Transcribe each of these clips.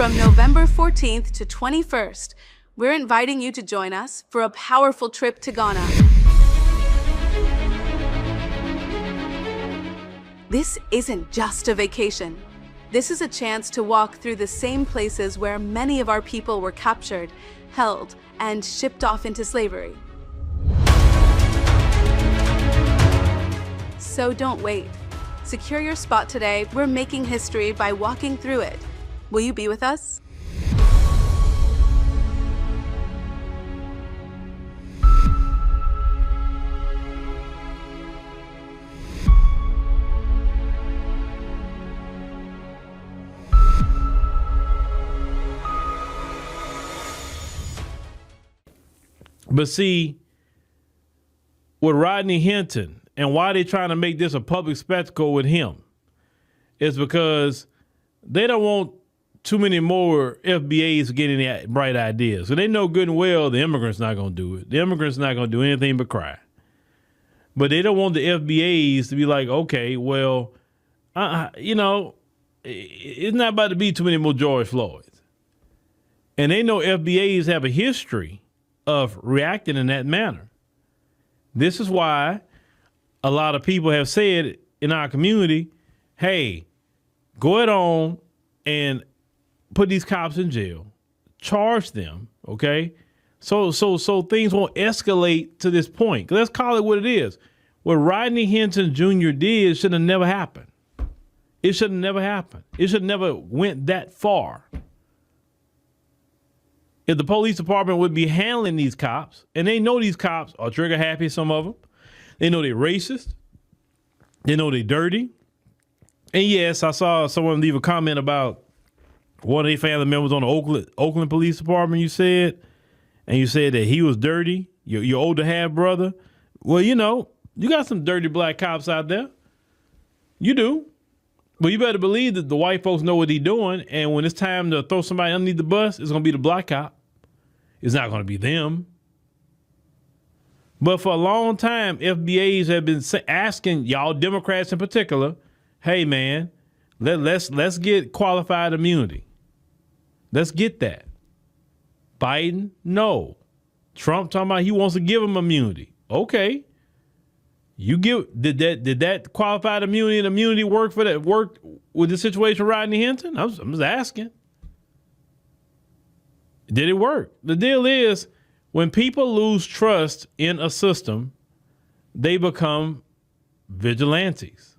From November 14th to 21st, we're inviting you to join us for a powerful trip to Ghana. This isn't just a vacation. This is a chance to walk through the same places where many of our people were captured, held, and shipped off into slavery. So don't wait. Secure your spot today. We're making history by walking through it. Will you be with us? But see, with Rodney Hinton and why they're trying to make this a public spectacle with him is because they don't want too many more FBAs getting any bright ideas. So they know good and well the immigrants not going to do it. The immigrants not going to do anything but cry. But they don't want the FBAs to be like, okay, well, it's not about to be too many more George Floyds. And they know FBAs have a history of reacting in that manner. This is why a lot of people have said in our community, hey, go ahead on and put these cops in jail, charge them, okay? So things won't escalate to this point. Let's call it what it is. What Rodney Hinton Jr. did should have never happened. It should have never happened. It should have never went that far. If the police department would be handling these cops, and they know these cops are trigger happy, some of them. They know they're racist. They know they're dirty. And yes, I saw someone leave a comment about one of their family members on the Oakland Police Department, you said that he was dirty, your older half brother. Well, you got some dirty black cops out there. You do. But you better believe that the white folks know what they're doing, and when it's time to throw somebody underneath the bus, it's going to be the black cop. It's not going to be them. But for a long time, FBAs have been asking y'all Democrats in particular, hey, man, let's get qualified immunity. Let's get that. Biden, no. Trump talking about he wants to give them immunity. Okay. Did that qualified immunity and immunity work with the situation with Rodney Hinton? I'm just asking. Did it work? The deal is, when people lose trust in a system, they become vigilantes.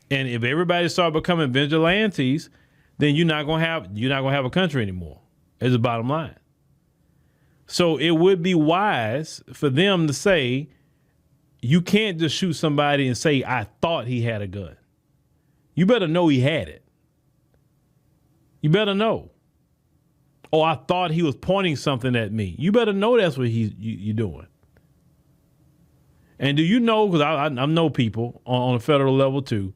And if everybody start becoming vigilantes, then you're not gonna have a country anymore. Is the bottom line. So it would be wise for them to say, you can't just shoot somebody and say, I thought he had a gun. You better know he had it. You better know. Oh, I thought he was pointing something at me. You better know that's what you're doing. And do you know, because I know people on a federal level too,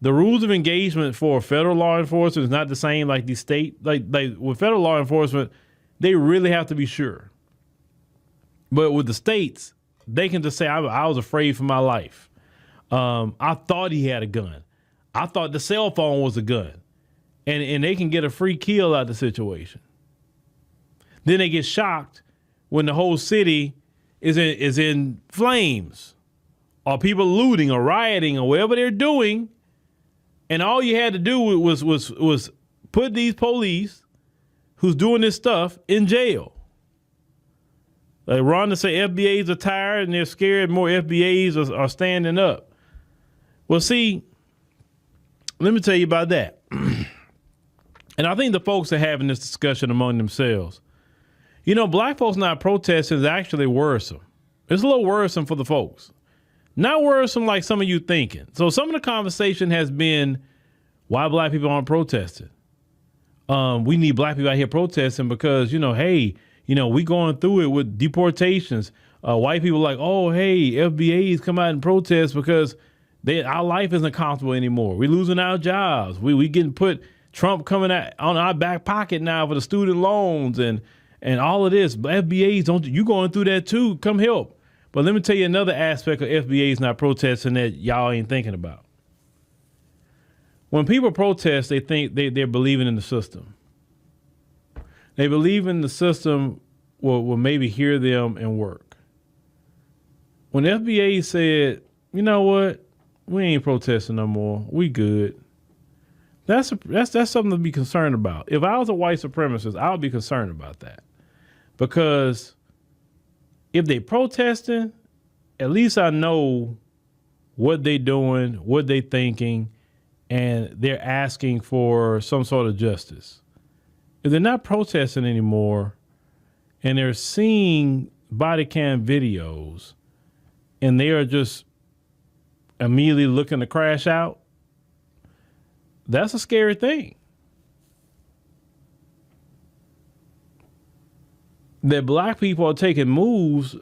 the rules of engagement for federal law enforcement is not the same like the state. Like with federal law enforcement, they really have to be sure. But with the states, they can just say, I was afraid for my life. I thought he had a gun. I thought the cell phone was a gun. And they can get a free kill out of the situation. Then they get shocked when the whole city is in flames, or people looting or rioting or whatever they're doing. And all you had to do was put these police who's doing this stuff in jail. Like Ron to say FBAs are tired and they're scared more FBAs are standing up. Well, see, let me tell you about that. And I think the folks are having this discussion among themselves. Black folks not protesting is actually worrisome. It's a little worrisome for the folks. Not worrisome like some of you thinking. So some of the conversation has been why black people aren't protesting. We need black people out here protesting because, hey, we going through it with deportations. White people like, oh, hey, FBAs come out and protest because our life isn't comfortable anymore. We're losing our jobs. We getting put Trump coming out on our back pocket now for the student loans and all of this. But FBAs, you going through that too. Come help. But let me tell you another aspect of FBAs not protesting that y'all ain't thinking about. When people protest, they think they're believing in the system. They believe in the system will maybe hear them and work. When the FBA said, you know what, we ain't protesting no more, we good. That's something to be concerned about. If I was a white supremacist, I would be concerned about that. Because if they protesting, at least I know what they doing, what they thinking, and they're asking for some sort of justice. If they're not protesting anymore and they're seeing body cam videos and they are just immediately looking to crash out, that's a scary thing. That black people are taking moves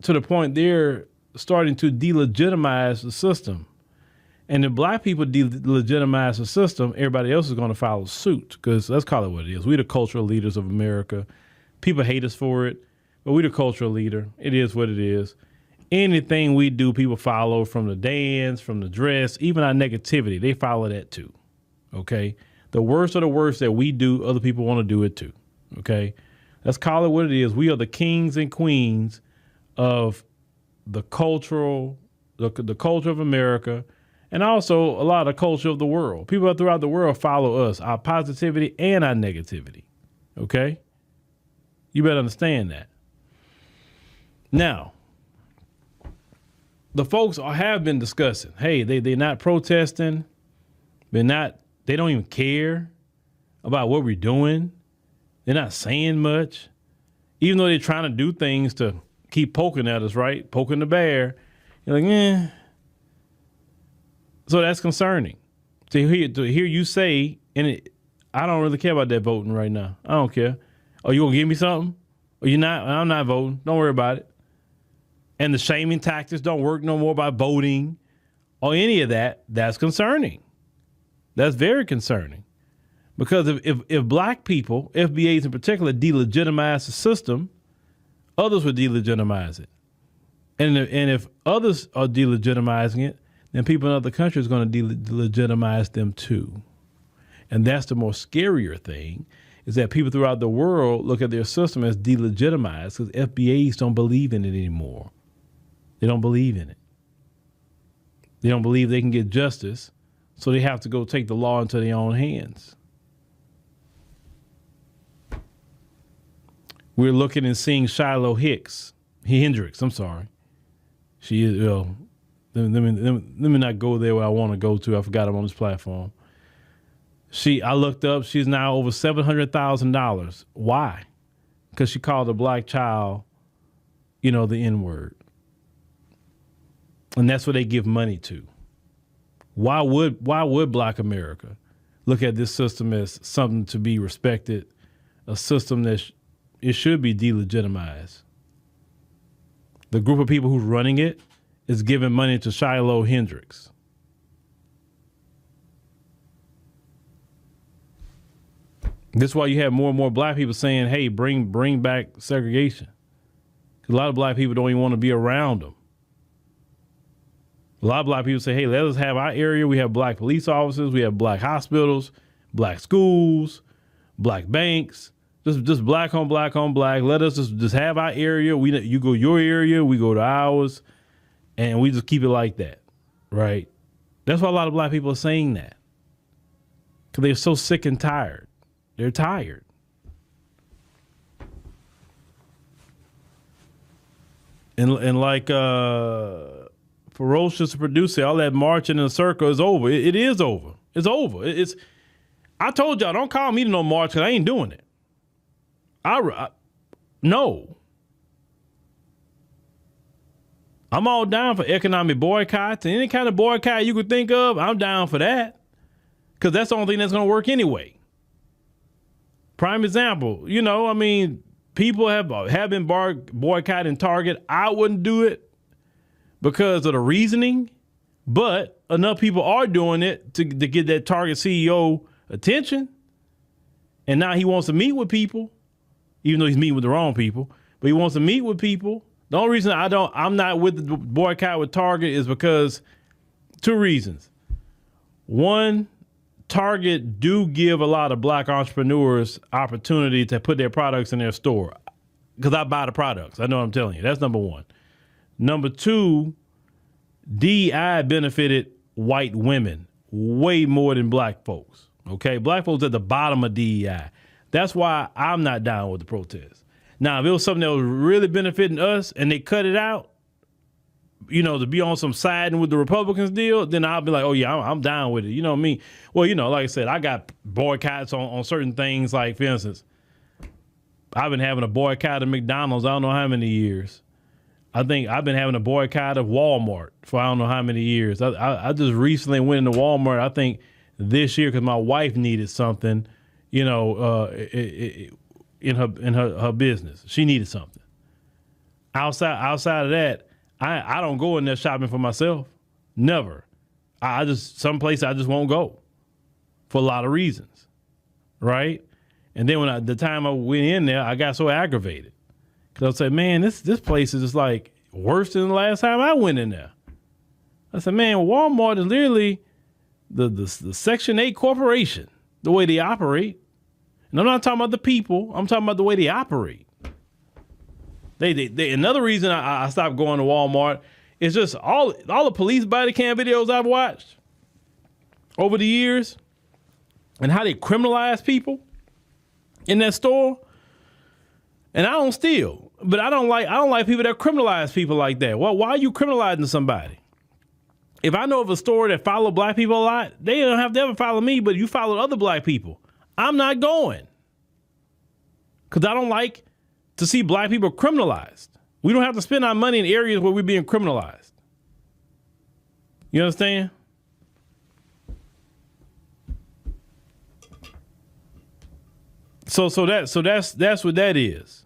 to the point they're starting to delegitimize the system. And if black people delegitimize the system, everybody else is going to follow suit, because let's call it what it is. We're the cultural leaders of America. People hate us for it, but we're the cultural leader. It is what it is. Anything we do, people follow, from the dance, from the dress, even our negativity, they follow that too. Okay? The worst of the worst that we do, other people want to do it too. Okay? Let's call it what it is. We are the kings and queens of the culture of America, and also a lot of the culture of the world. People throughout the world follow us, our positivity and our negativity. Okay? You better understand that. Now, the folks have been discussing, hey, they're not protesting. They don't even care about what we're doing. They're not saying much, even though they're trying to do things to keep poking at us, right? Poking the bear. You're like, eh. So that's concerning to hear you say, I don't really care about that voting right now. I don't care. Oh, you gonna give me something? Or you're not? I'm not voting. Don't worry about it. And the shaming tactics don't work no more by voting or any of that. That's concerning. That's very concerning. Because if black people, FBAs in particular, delegitimize the system, others will delegitimize it. And if others are delegitimizing it, then people in other countries are going to delegitimize them too. And that's the more scarier thing, is that people throughout the world look at their system as delegitimized because FBAs don't believe in it anymore. They don't believe in it. They don't believe they can get justice, so they have to go take the law into their own hands. We're looking and seeing Shiloh Hendricks. She is, let me not go there where I want to go to. I forgot I'm on this platform. I looked up, she's now over $700,000. Why? Because she called a black child, the N-word. And that's what they give money to. Why would black America look at this system as something to be respected, a system that it should be delegitimized? The group of people who's running it is giving money to Shiloh Hendricks. This is why you have more and more black people saying, hey, bring back segregation. A lot of black people don't even want to be around them. A lot of black people say, hey, let us have our area. We have black police officers. We have black hospitals, black schools, black banks. Just black on black on black. Let us just have our area. You go your area, we go to ours, and we just keep it like that, right? That's why a lot of black people are saying that, because they're so sick and tired. They're tired. And like Ferocious producer, all that marching in a circle is over. It is over. It's over. I told y'all, don't call me to no march, because I ain't doing it. No. I'm all down for economic boycotts, and any kind of boycott you could think of, I'm down for that, because that's the only thing that's going to work anyway. Prime example, people have been boycotting Target. I wouldn't do it because of the reasoning, but enough people are doing it to get that Target CEO attention, and now he wants to meet with people. Even though he's meeting with the wrong people, but he wants to meet with people. The only reason I'm not with the boycott with Target is because two reasons. One, Target do give a lot of black entrepreneurs opportunity to put their products in their store. Because I buy the products. I know what I'm telling you. That's number one. Number two, DEI benefited white women way more than black folks. Okay? Black folks at the bottom of DEI. That's why I'm not down with the protest. Now, if it was something that was really benefiting us and they cut it out, you know, to be on some siding with the Republicans deal, then I'll be like, oh, yeah, I'm down with it. You know what I mean? Well, you know, like I said, I got boycotts on certain things. Like, for instance, I've been having a boycott of McDonald's I don't know how many years. I think I've been having a boycott of Walmart for I don't know how many years. I just recently went into Walmart, I think this year, because my wife needed something, you know, in her business. She needed something. Outside of that, I don't go in there shopping for myself. Never. I just, some place I just won't go for a lot of reasons. Right? And then the time I went in there, I got so aggravated. Because I said, man, this place is just like worse than the last time I went in there. I said, man, Walmart is literally the Section 8 corporation, the way they operate. And I'm not talking about the people. I'm talking about the way they operate. They another reason I stopped going to Walmart is just all the police body cam videos I've watched over the years and how they criminalize people in that store. And I don't steal, but I don't like people that criminalize people like that. Well, why are you criminalizing somebody? If I know of a store that follow black people a lot, they don't have to ever follow me, but you follow other black people, I'm not going. Because I don't like to see black people criminalized. We don't have to spend our money in areas where we're being criminalized. You understand? So that's what that is.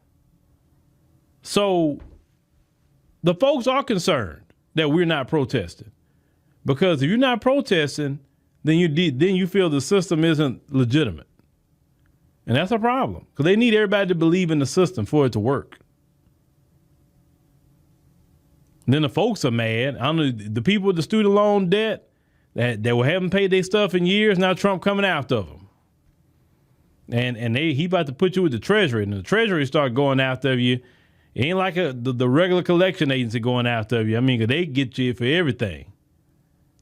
So the folks are concerned that we're not protesting, because if you're not protesting, then you feel the system isn't legitimate, and that's a problem, because they need everybody to believe in the system for it to work. And then the folks are mad. I don't know, the people with the student loan debt that haven't paid their stuff in years. Now Trump coming after them, and he about to put you with the Treasury, and the Treasury start going after you. It ain't like the regular collection agency going after you. I mean, 'cause they get you for everything.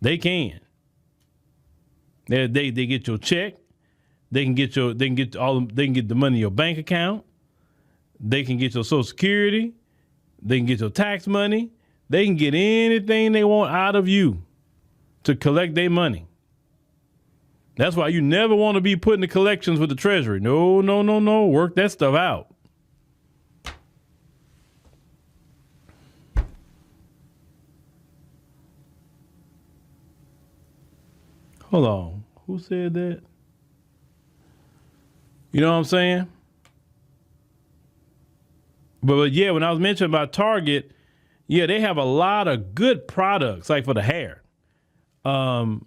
They can. They get your check. They can get the money in your bank account. They can get your Social Security. They can get your tax money. They can get anything they want out of you to collect their money. That's why you never want to be putting the collections with the Treasury. No. Work that stuff out. Hold on. Who said that? You know what I'm saying? But yeah, when I was mentioning about Target, yeah, they have a lot of good products, like for the hair. And